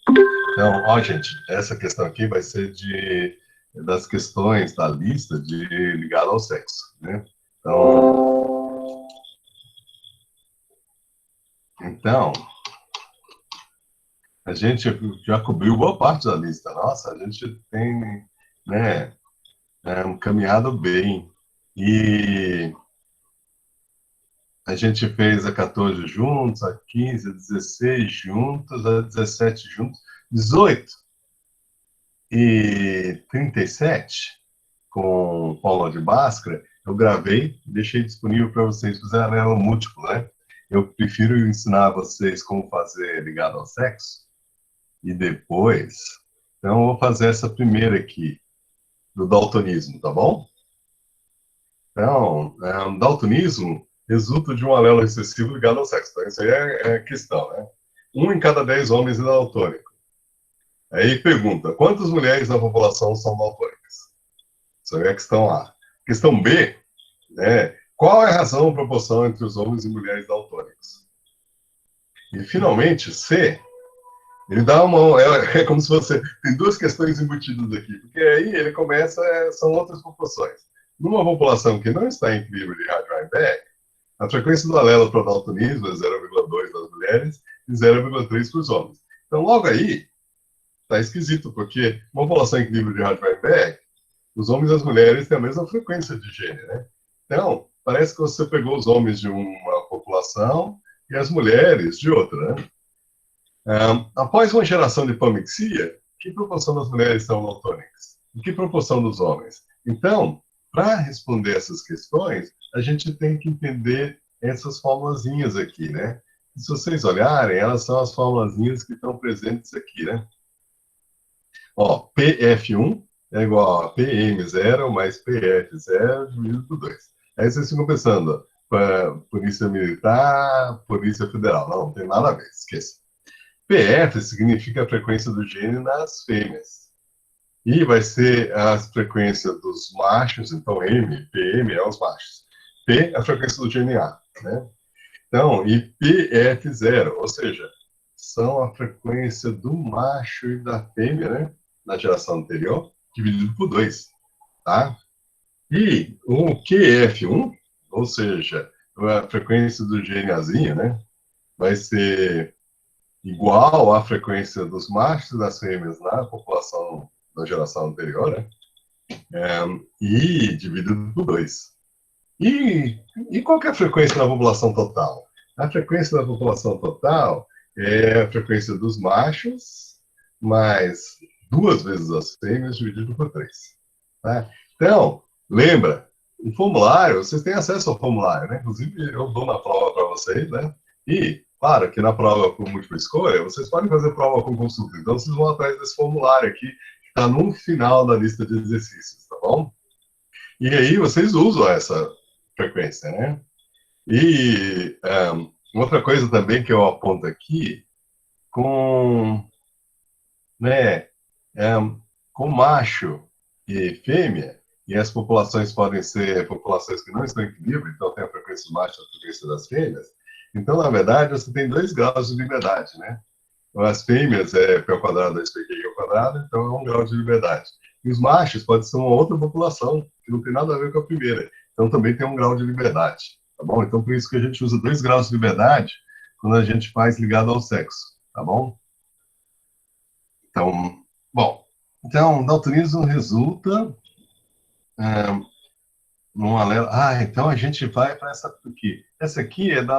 Então, ó, gente, essa questão aqui vai ser das questões da lista ligada ao sexo, né? Então, a gente já cobriu boa parte da lista. Nossa, a gente tem, né, caminhado bem. E a gente fez a 14 juntos, a 15, a 16 juntos, a 17 juntos, 18 e 37 com Paula de Bhaskara, eu gravei, deixei disponível para vocês fazerem ela múltiplo, né? Eu prefiro ensinar vocês como fazer ligado ao sexo e depois, então eu vou fazer essa primeira aqui, do daltonismo, tá bom? Então, daltonismo resulta de um alelo recessivo ligado ao sexo. Então, isso aí é questão, né? 1 em cada 10 homens é daltônico. Aí pergunta, quantas mulheres na população são daltônicas? Isso aí é a questão A. Questão B, né? Qual é a razão ou proporção entre os homens e mulheres daltônicos? E, finalmente, C, ele dá uma... É como se você... Tem duas questões embutidas aqui, porque aí ele começa... São outras proporções. Numa população que não está em equilíbrio de Hardt-Weinberg, a frequência do alelo para o daltonismo é 0,2 das mulheres e 0,3 para os homens. Então, logo aí, está esquisito, porque uma população em equilíbrio de Hardt-Weinberg, os homens e as mulheres têm a mesma frequência de gene, né? Então, parece que você pegou os homens de uma população e as mulheres de outra, né? Após uma geração de pamixia, que proporção das mulheres são daltônicas? E que proporção dos homens? Então, para responder essas questões, a gente tem que entender essas formulazinhas aqui, né? E se vocês olharem, elas são as formulazinhas que estão presentes aqui, né? Ó, PF1 é igual a PM0 mais PF0 dividido por 2. Aí vocês ficam pensando, Polícia Militar, Polícia Federal. Não tem nada a ver, esqueça. PF significa a frequência do gene nas fêmeas. E vai ser a frequência dos machos, então M, PM é os machos. P é a frequência do gene A, né? Então, e PF0, ou seja, são a frequência do macho e da fêmea, né? Na geração anterior, dividido por 2, tá? E o QF1, ou seja, a frequência do gene Azinho, né? Vai ser igual à frequência dos machos e das fêmeas na população da geração anterior, né? E dividido por 2. E qual que é a frequência da população total? A frequência da população total é a frequência dos machos mais 2 vezes as fêmeas dividido por 3. Tá? Então, lembra, o formulário, vocês têm acesso ao formulário, né? Inclusive, eu dou na prova para vocês, né? E, claro, que na prova com múltipla escolha, vocês podem fazer prova com consulta. Então, vocês vão atrás desse formulário aqui, que está no final da lista de exercícios, tá bom? E aí, vocês usam essa frequência, né? E outra coisa também que eu aponto aqui, com, né, com macho e fêmea, e as populações podem ser populações que não estão em equilíbrio, então tem a frequência do macho e a frequência das fêmeas. Então, na verdade, você tem 2 graus de liberdade, né? As fêmeas é P ao quadrado, 2PQ ao quadrado, então é 1 grau de liberdade. E os machos pode ser uma outra população, que não tem nada a ver com a primeira. Então também tem 1 grau de liberdade, tá bom? Então por isso que a gente usa 2 graus de liberdade quando a gente faz ligado ao sexo, tá bom? Então, bom, então daltonismo resulta num alelo... então a gente vai para essa aqui. Essa aqui é da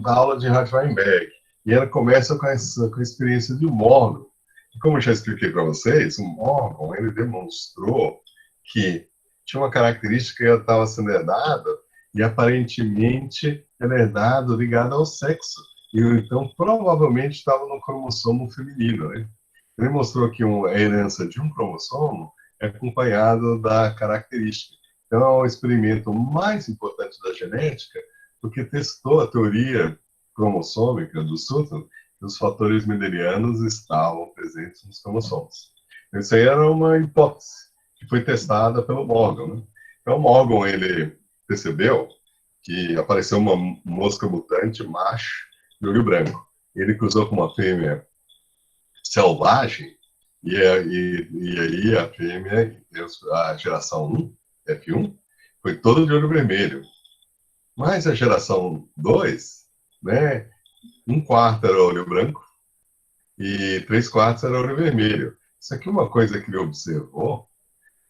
aula de Hardt-Weinberg, e ela começa com a experiência de Morgan. Como eu já expliquei para vocês, o Morgan, ele demonstrou que tinha uma característica que estava sendo herdada e aparentemente era herdado ligado ao sexo. E então provavelmente estava no cromossomo feminino, né? Ele mostrou que a herança de um cromossomo é acompanhado da característica. Então é o experimento mais importante da genética, porque testou a teoria cromossômica do Sutton, os fatores mendelianos estavam presentes nos cromossomos. Isso aí era uma hipótese que foi testada pelo Morgan, né? Então, Morgan, ele percebeu que apareceu uma mosca mutante macho de olho branco. Ele cruzou com uma fêmea selvagem, e aí a fêmea, a geração 1, F1, foi toda de olho vermelho. Mas a geração 2, né, um quarto era olho branco e 3/4 era olho vermelho. Isso aqui é uma coisa que ele observou,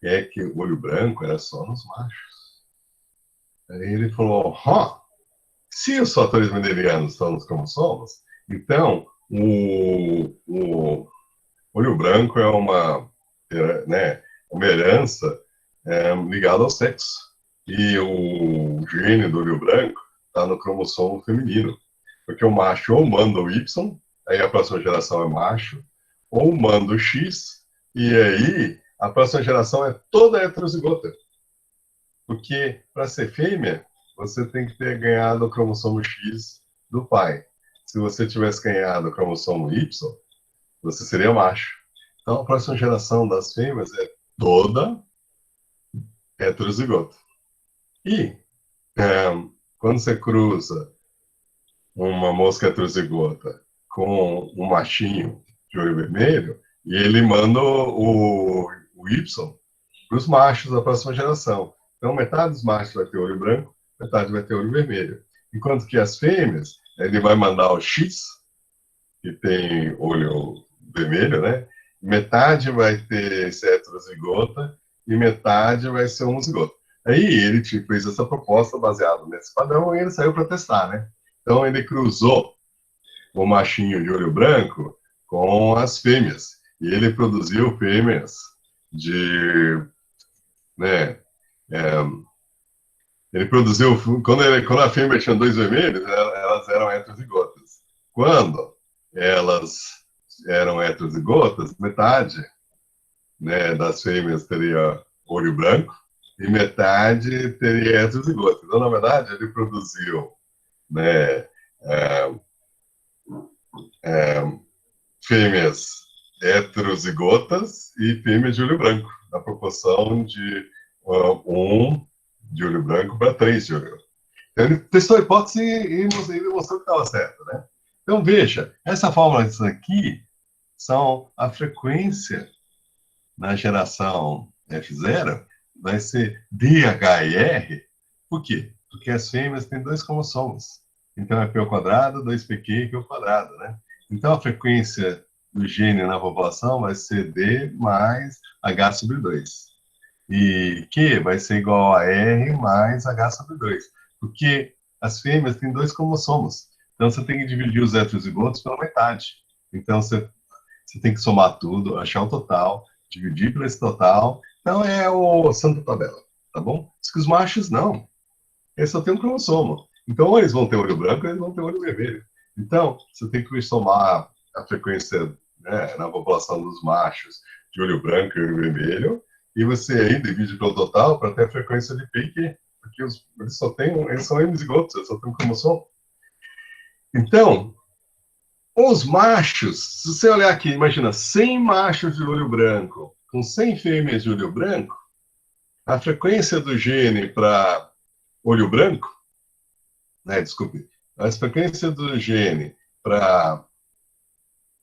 é que o olho branco era só nos machos. Aí ele falou, se os fatores mendelianos estamos como somos, então o olho branco é uma herança ligada ao sexo. E o gene do olho branco está no cromossomo feminino. Porque o macho ou manda o Y, aí a próxima geração é macho, ou manda o X, e aí a próxima geração é toda heterozigota. Porque para ser fêmea, você tem que ter ganhado o cromossomo X do pai. Se você tivesse ganhado o cromossomo Y, você seria macho. Então a próxima geração das fêmeas é toda heterozigota. E quando você cruza uma mosca heterozigota com um machinho de olho vermelho, e ele manda o Y para os machos da próxima geração. Então, metade dos machos vai ter olho branco, metade vai ter olho vermelho. Enquanto que as fêmeas, ele vai mandar o X, que tem olho vermelho, né? Metade vai ter esse heterozigota e metade vai ser homozigota. Aí ele fez essa proposta baseada nesse padrão e ele saiu para testar, né? Então ele cruzou o machinho de olho branco com as fêmeas. E ele produziu fêmeas de, né, ele produziu, quando a fêmea tinha 2 vermelhos, elas eram heterozigotas. Quando elas eram heterozigotas, metade, né, das fêmeas teria olho branco e metade teria heterozigota. Então, na verdade, ele produziu, né, fêmeas heterozigotas e fêmeas de olho branco, na proporção de 1 de olho branco para 3 de olho branco. Então, ele testou a hipótese e mostrou que estava certo, né? Então, veja, essa fórmula aqui são a frequência na geração F0 vai ser DHR. Por quê? Porque as fêmeas têm 2 cromossomos. Então, é P ao quadrado, 2PQ e Q ao quadrado, né? Então, a frequência do gene na população vai ser D mais H sobre 2. E Q vai ser igual a R mais H sobre 2. Porque as fêmeas têm 2 cromossomos. Então, você tem que dividir os heterozigotos pela metade. Então, você tem que somar tudo, achar o total, dividir por esse total. Então, é o santo tabela, tá bom? Diz que os machos, não. Eles só têm um cromossomo. Então, ou eles vão ter olho branco, ou eles vão ter olho vermelho. Então, você tem que somar a frequência, né, na população dos machos de olho branco e olho vermelho, e você aí divide pelo total para ter a frequência de P e Q. Porque eles são hemizigotos, eles só têm um cromossomo. Então, os machos, se você olhar aqui, imagina 100 machos de olho branco com 100 fêmeas de olho branco, a frequência do gene para olho branco, desculpe, a frequência do gene para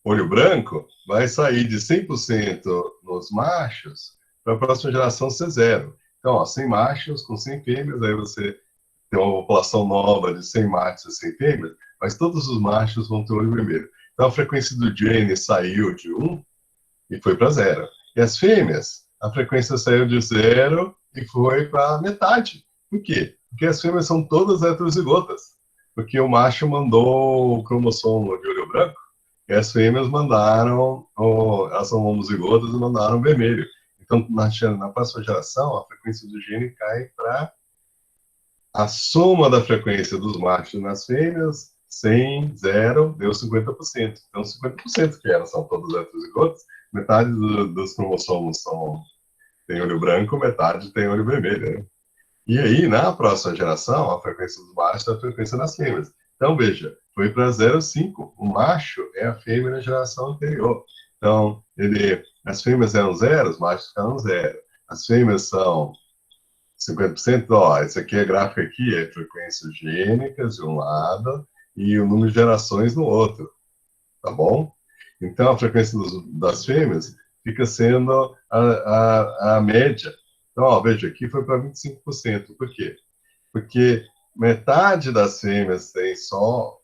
olho branco vai sair de 100% nos machos para a próxima geração ser 0. Então, 100 machos com 100 fêmeas, aí você tem uma população nova de 100 machos e 100 fêmeas, mas todos os machos vão ter olho vermelho. Então, a frequência do gene saiu de 1 e foi para 0. E as fêmeas, a frequência saiu de 0 e foi para metade. Por quê? Porque as fêmeas são todas heterozigotas. Porque o macho mandou o cromossomo de olho branco e as fêmeas mandaram, elas são homozigotas e mandaram vermelho. Então, na próxima geração, a frequência do gene cai para a soma da frequência dos machos nas fêmeas, 100, 0, deu 50%. Então, 50% que elas são todas heterozigotas, metade dos cromossomos tem olho branco, metade tem olho vermelho, né? E aí, na próxima geração, a frequência dos machos é a frequência das fêmeas. Então, veja, foi para 0,5. O macho é a fêmea na geração anterior. Então, as fêmeas eram 0, os machos ficaram 0. As fêmeas são 50%, esse aqui é gráfico aqui, é frequências gênicas de um lado e o número de gerações no outro, tá bom? Então, a frequência das fêmeas fica sendo a média. Então, ó, veja, aqui foi para 25%. Por quê? Porque metade das fêmeas tem só,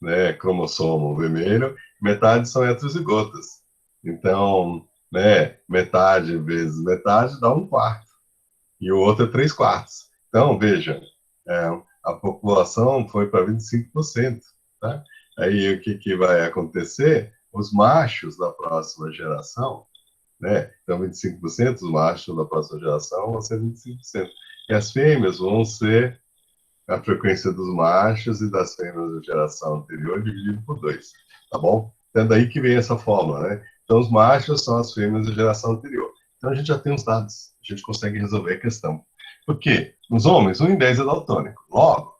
né, cromossomo vermelho, metade são heterozigotas. Então, né, metade vezes metade dá um quarto, e o outro é três quartos. Então, veja, a população foi para 25%, tá? Aí o que vai acontecer? Os machos da próxima geração, né? Então, 25%, os machos da próxima geração vão ser 25%. E as fêmeas vão ser a frequência dos machos e das fêmeas da geração anterior dividido por 2, tá bom? É daí que vem essa fórmula, né? Então, os machos são as fêmeas da geração anterior. Então, a gente já tem os dados, a gente consegue resolver a questão. Por quê? Nos homens, 1 em 10 é daltônico. Logo,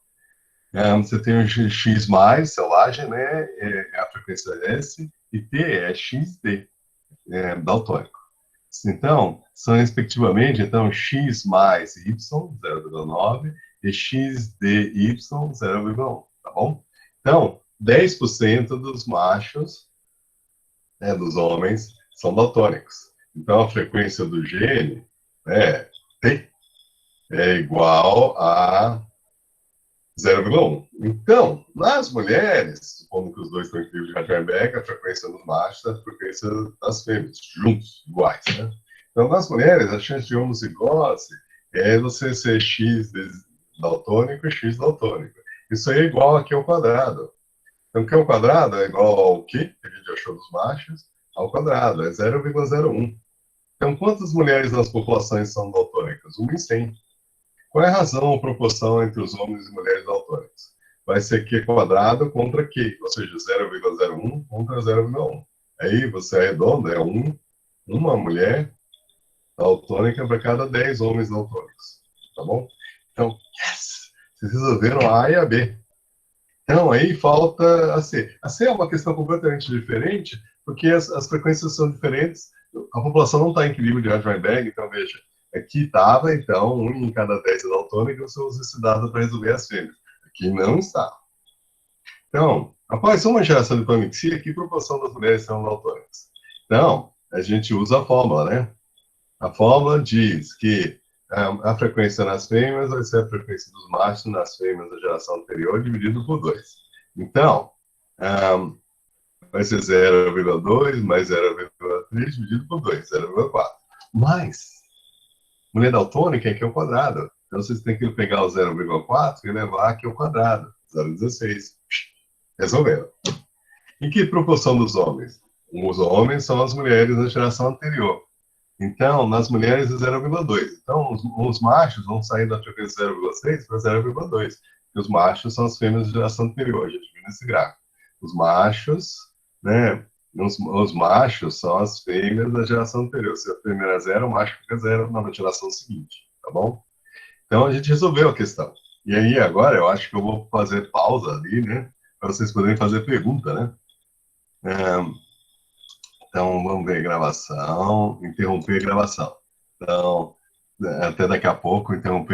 você tem o X mais, selvagem, né? É a frequência S, e T é XD, daltônico. Então, são respectivamente, então, X mais Y, 0,9, e XDY, 0,1, tá bom? Então, 10% dos machos, né, dos homens, são daltônicos. Então, a frequência do gene, né, T, é igual a 0,1. Então, nas mulheres, supondo que os dois estão em equilíbrio de Heisenberg, a frequência dos machos é a frequência das fêmeas, juntos, iguais, né? Então, nas mulheres, a chance de homozigose é você ser X daltônico e X daltônico. Isso aí é igual a Q ao quadrado. Então, Q ao quadrado é igual ao Q, que a gente achou dos machos, ao quadrado, é 0,01. Então, quantas mulheres nas populações são daltônicas? 1 em 100. Qual é a razão ou proporção entre os homens e mulheres daltônicos? Vai ser Q quadrado contra Q, ou seja, 0,01 contra 0,1. Aí você arredonda, é uma mulher daltônica para cada 10 homens daltônicos. Tá bom? Então, yes! Vocês resolveram a A e a B. Então, aí falta a C. A C é uma questão completamente diferente, porque as frequências são diferentes. A população não está em equilíbrio de Heisenberg, então veja, aqui estava, então, 1 em cada 10 é daltônico, você usa esse dado para resolver as fêmeas. Aqui não está. Então, após uma geração de pamixia, que proporção das mulheres são daltônicas? Então, a gente usa a fórmula, né? A fórmula diz que a frequência nas fêmeas vai ser a frequência dos machos nas fêmeas da geração anterior dividido por 2. Então, vai ser 0,2 mais 0,3 dividido por 2, 0,4. Mas, mulher daltônica é Q ao quadrado. Então, vocês têm que pegar o 0,4 e levar a Q ao quadrado, 0,16. Resolveram. Em que proporção dos homens? Os homens são as mulheres da geração anterior. Então, nas mulheres é 0,2. Então, os machos vão sair da frequência 0,6 para 0,2. E os machos são as fêmeas da geração anterior. A gente viu nesse gráfico. Os machos, né? Os machos são as fêmeas da geração anterior. Se a fêmea é 0, o macho fica 0 na geração seguinte. Tá bom? Então, a gente resolveu a questão. E aí, agora, eu acho que eu vou fazer pausa ali, né? Para vocês poderem fazer pergunta, né? Então, vamos ver gravação, interromper gravação. Então, até daqui a pouco, interromper